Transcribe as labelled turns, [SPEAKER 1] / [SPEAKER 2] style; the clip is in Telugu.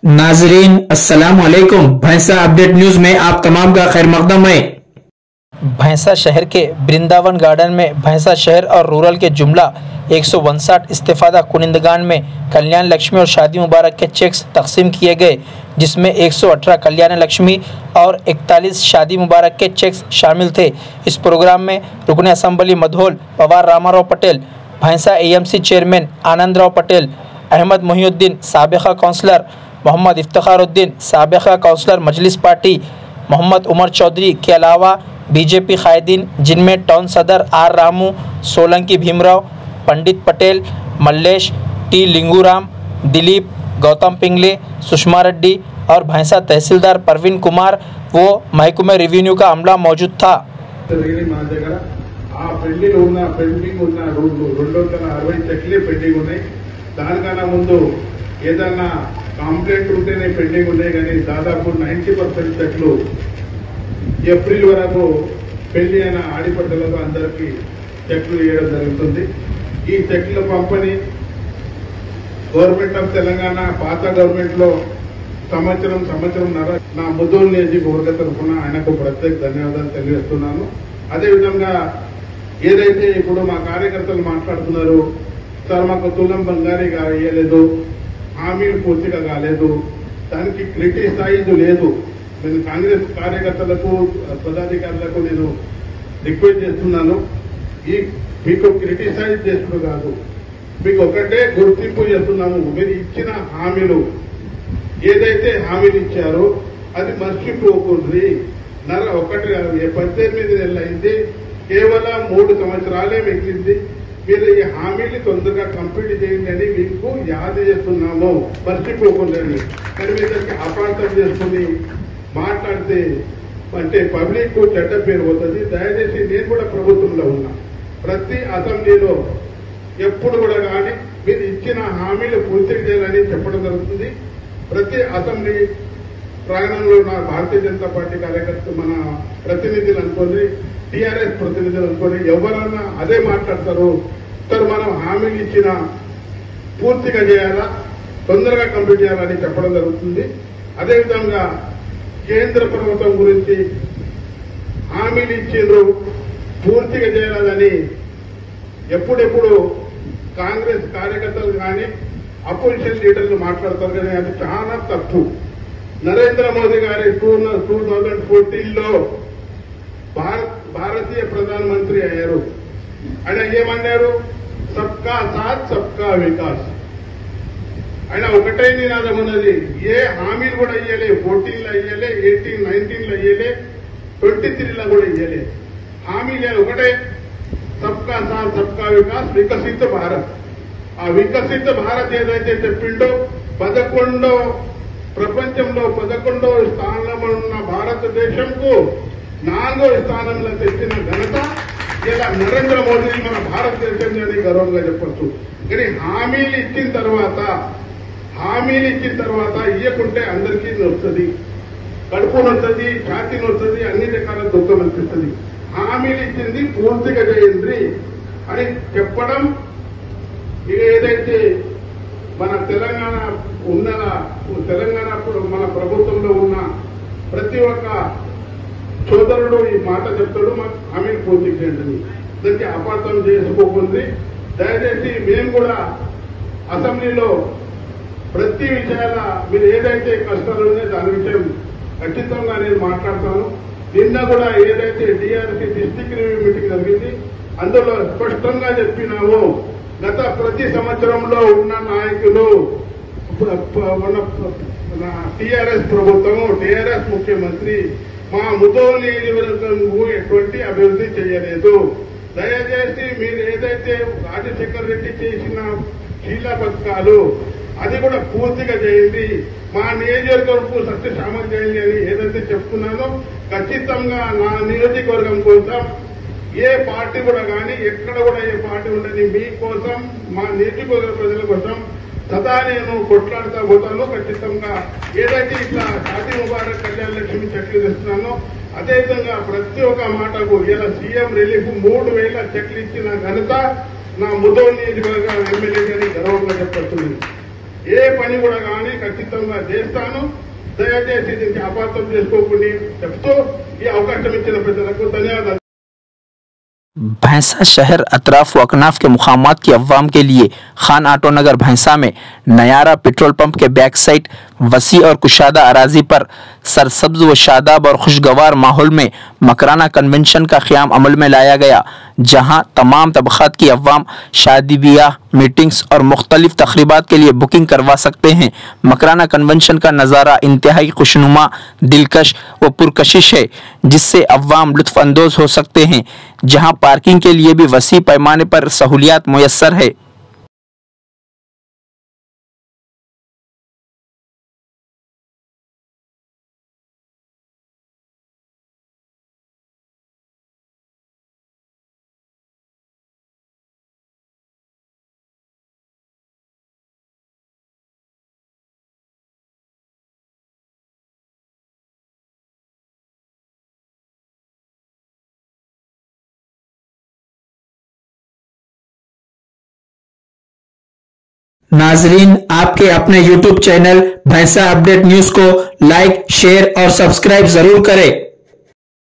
[SPEAKER 1] नाजरीन अस्सलाम वालेकुम। भैंसा अपडेट न्यूज में आप तमाम का खैर मकदम है।
[SPEAKER 2] भैंसा शहर के वृंदावन गार्डन में भैंसा शहर और रूरल के जुमला 159 इस्तेफादा कुनिंदगान में कल्याण लक्ष्मी और शादी मुबारक के चेक्स तकसीम किए गए, जिसमें 118 कल्याण लक्ष्मी और 41 शादी मुबारक के चेक्स शामिल थे। इस प्रोग्राम में रुकन assembly Mudhole Pawar Ramarao Patel, Bhainsa AMC chairman Anandrao Patel, Ahmed Mohiuddin साबिका काउंसलर, मोहम्मद इफ्तिखारुद्दीन साबिका काउंसलर मजलिस पार्टी, मोहम्मद उमर चौधरी के अलावा बीजेपी कायदीन, जिनमें टाउन सदर आर रामू, सोलंकी भीमराव, पंडित पटेल, मल्लेश टी, लिंगूराम, दिलीप, गौतम पिंगले, सुषमा रेड्डी और भैंसा तहसीलदार परवीन कुमार वो महकमे रेवेन्यू का अमला मौजूद था।
[SPEAKER 3] కాంప్లైంట్ ఉంటేనే పెండింగ్ ఉన్నాయి, కానీ దాదాపు 90% చెట్లు ఏప్రిల్ వరకు పెళ్లి అయిన ఆడిపడ్డలకు అందరికీ చెట్లు ఇవ్వడం జరుగుతుంది. ఈ చెట్ల పంపిణీ గవర్నమెంట్ ఆఫ్ తెలంగాణ పాత గవర్నమెంట్ లో సంవత్సరంన్నర నా ముద్దూరు నియోజకవర్గ తరఫున ఆయనకు ప్రత్యేక ధన్యవాదాలు తెలియజేస్తున్నాను. అదేవిధంగా ఏదైతే ఇప్పుడు మా కార్యకర్తలు మాట్లాడుతున్నారు, సార్ మాకు తులం బంగారీ ఇవ్వలేదు, హామీలు పూర్తిగా కాలేదు, దానికి క్రిటిసైజ్ లేదు. నేను కాంగ్రెస్ కార్యకర్తలకు పదాధికారులకు నేను రిక్వెస్ట్ చేస్తున్నాను, ఈ మీకు క్రిటిసైజ్ చేసుడు కాదు, మీకు ఒకటే గుర్తింపు చేస్తున్నాము. మీరు ఇచ్చిన హామీలు ఏదైతే హామీలు ఇచ్చారో అది మర్చిపోకుండ్రి. 18 నెలలు అయింది, కేవలం 3 సంవత్సరాలే మిగిలింది. మీరు ఈ హామీని తొందరగా కంప్లీట్ చేయండి అని మీకు యాద చేస్తున్నాము, మర్చిపోకుండాని. కానీ మీ దగ్గరికి అపార్థం చేసుకుని మాట్లాడితే అంటే పబ్లిక్ చెడ్డ పేరు పోతుంది. దయచేసి నేను కూడా ప్రభుత్వంలో ఉన్నా, ప్రతి అసెంబ్లీలో ఎప్పుడు కూడా కానీ మీరు ఇచ్చిన హామీలు పూర్తి చేయాలని చెప్పడం జరుగుతుంది. ప్రతి అసెంబ్లీ ప్రాంగణంలో నా భారతీయ జనతా పార్టీ కార్యకర్తలు, మన ప్రతినిధులు అనుకోండి, టీఆర్ఎస్ ప్రతినిధులు అనుకోండి, ఎవరన్నా అదే మాట్లాడతారు. సార్ మనం హామీలు ఇచ్చిన పూర్తిగా చేయాలా, తొందరగా కంప్లీట్ చేయాలని చెప్పడం జరుగుతుంది. అదేవిధంగా కేంద్ర ప్రభుత్వం గురించి హామీలు ఇచ్చిండ్రు, పూర్తిగా చేయాలని ఎప్పుడెప్పుడు కాంగ్రెస్ కార్యకర్తలు కానీ అపోజిషన్ లీడర్లు మాట్లాడతారు, కానీ అది చాలా తప్పు. నరేంద్ర మోదీ గారి 2014లో భారతీయ ప్రధానమంత్రి అయ్యారు. ఆయన ఏమన్నారు? సబ్కా సాత్ సబ్కా వికాస్. ఆయన ఒకటే నినాదం ఉన్నది. ఏ హామీలు కూడా ఇయ్యలే, 14లో ఇయ్యలే, 18, 19లో ఇయ్యలే, 23లో కూడా ఇయ్యలే. హామీలు ఒకటే, సబ్కా సాత్ సబ్కా వికాస్, వికసిత భారత్. ఆ వికసిత భారత్ ఏదైతే చెప్పిండో ప్రపంచంలో 11వ స్థానంలో ఉన్న భారతదేశంకు 4వ స్థానంలో తెచ్చిన ఘనత ఇలా నరేంద్ర మోదీ మన భారతదేశం అని గర్వంగా చెప్పచ్చు. కానీ హామీలు ఇచ్చిన తర్వాత ఇయ్యకుంటే అందరికీ వస్తుంది, కడుపు నొస్తుంది, ఛాతీ నొస్తుంది, అన్ని రకాల దుఃఖం అనిపిస్తుంది. హామీలు ఇచ్చింది పూర్తిగా చేయండి అని చెప్పడం. ఏదైతే మన తెలంగాణ మన ప్రభుత్వంలో ఉన్న ప్రతి ఒక్క సోదరుడు ఈ మాట చెప్తాడు, మాకు హామీలు పూర్తి చేయండి. దానికి అపార్థం చేసుకోకుంది. దయచేసి మేము కూడా అసెంబ్లీలో ప్రతి విషయాల మీరు ఏదైతే కష్టాలు ఉన్నాయో దాని విషయం ఖచ్చితంగా నేను మాట్లాడతాను. నిన్న కూడా ఏదైతే డిఆర్సీ డిస్టిక్ రివ్యూ మీటింగ్ జరిగింది, అందులో స్పష్టంగా చెప్పినాము, గత ప్రతి సంవత్సరంలో ఉన్న నాయకులు మన టీఆర్ఎస్ ప్రభుత్వము, టీఆర్ఎస్ ముఖ్యమంత్రి మా ముద్దోలు నియోజకవర్గంకు ఎటువంటి అభివృద్ధి చేయలేదు. దయచేసి మీరు ఏదైతే రాజశేఖర్ రెడ్డి చేసిన శీలా పథకాలు అది కూడా పూర్తిగా చేయండి, మా నియోజకవర్గంకు సత్యశామం చేయండి అని ఏదైతే చెప్తున్నానో ఖచ్చితంగా నా నియోజకవర్గం కోసం ఏ పార్టీ కూడా కానీ ఎక్కడ కూడా ఏ పార్టీ ఉండని మీకోసం, మా నియోజకవర్గ ప్రజల కోసం సదా నేను కొట్లాడుతూ పోతాను. ఖచ్చితంగా ఏదైతే ఇట్లా షాదీ ముబారక్ కళ్యాణ లక్ష్మి చెట్లు తెస్తున్నానో అదేవిధంగా ప్రతి ఒక్క మాటకు ఇలా సీఎం రిలీఫ్ 3000 చెట్లు ఇచ్చిన ఘనత నా ముద్దోలు నియోజకవర్గ ఎమ్మెల్యే గారి గర్వంగా చెప్పొస్తుంది. ఏ పని కూడా కానీ ఖచ్చితంగా చేస్తాను. దయచేసి దీనికి అపార్థం చేసుకోకుండా చెప్తూ ఈ అవకాశం ఇచ్చిన ప్రజలకు ధన్యవాదాలు.
[SPEAKER 2] भैंसा शहर अतराफ व अकनाफ के मुकामात की अवाम के लिए खान ऑटो नगर भैंसा में नयारा पेट्रोल पंप के बैक साइड वसी और कुशादा अराजी पर सरसब्ज व शादाब और खुशगवार माहौल में मकराना कन्वेंशन का क़याम अमल में लाया गया, जहां तमाम तबक़ात की अवाम शादी ब्याह, मीटिंग्स और मुख्तलिफ तकरीबात के लिए बुकिंग करवा सकते हैं। मकराना कन्वेंशन का नज़ारा इंतहाई खुशनुमा, दिलकश व पुरकशिश है, जिससे अवाम लुत्फ़अंदोज़ हो सकते हैं, जहां पार्किंग के लिए भी वसी पैमाने पर सहूलियात मुयस्सर है।
[SPEAKER 1] नाजरीन, आपके अपने YouTube चैनल भैंसा अपडेट न्यूज को लाइक, शेयर और सब्सक्राइब जरूर करें।